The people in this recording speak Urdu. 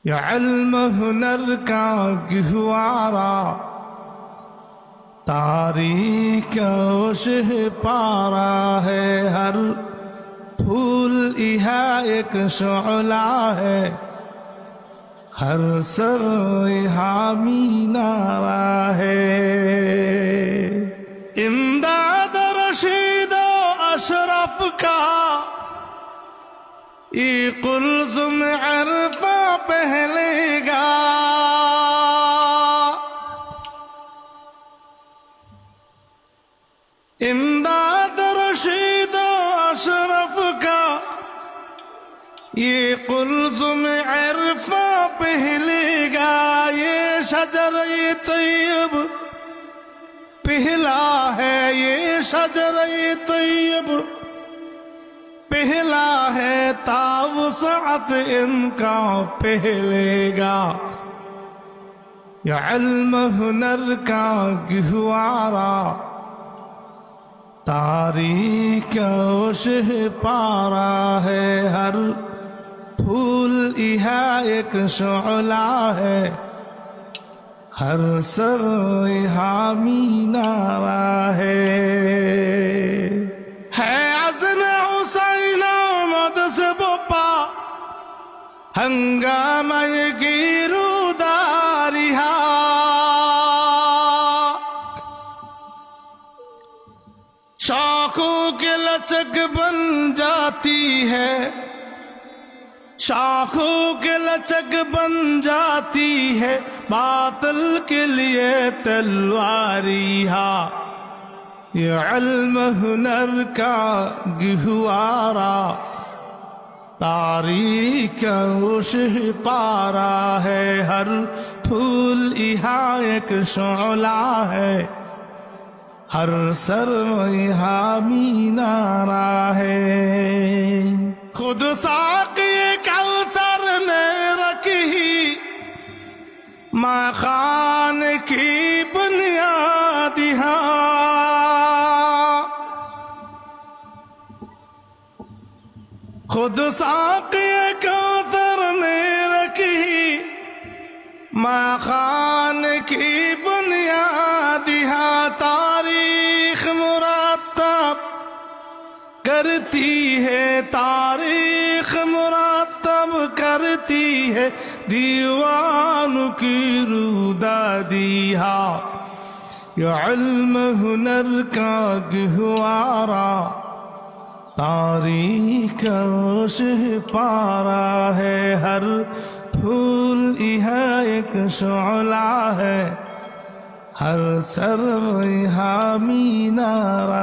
یہ علم ہنر کا گہوارا تاریخ شہ پارا ہے، ہر پھول یہاں ایک شعلہ ہے، ہر سر یہاں مینارہ ہے۔ امداد رشید و اشرف کا یہ قلزم عرفہ پہلے گا، امداد رشید و اشرف کا یہ قلزم عرفہ پہلے گا، یہ شجر طیب پہلا ہے، یہ شجر طیب پہلا ہے، تاوسعت ان کا پہلے گا۔ یہ علم ہنر کا گہوارا تاریخ شہ پارا ہے، ہر پھول یہاں ایک شعلہ ہے، ہر سر یہاں مینارہ ہے۔ عزم حسین آمد سے بپا ہنگامہ گیروداریہا، شاخوں کے لچک بن جاتی ہے، شاخوں کے لچک بن جاتی ہے، باطل کے لیے تلواریہا۔ یہ علم ہنر کا گہوارا تاریخ شہ پارا ہے، ہر پھول یہاں ایک شعلہ ہے، ہر سر یہاں مینارہ ہے۔ خود ساقی کوثر نے رکھی ماں خان کی بنیاد یہاں، خود ساقی کوثر نے رکھی ماں خان کی بنیاد یہاں، تاریخ مرتب کرتی ہے، تاریخ مرتب کرتی ہے، دیوان کی رودادیہا۔ یہ علم ہنر کا گہوارا تاریخ شہ پارا ہے، ہر پھول یہاں ایک شعلہ ہے، ہر سر یہاں مینارہ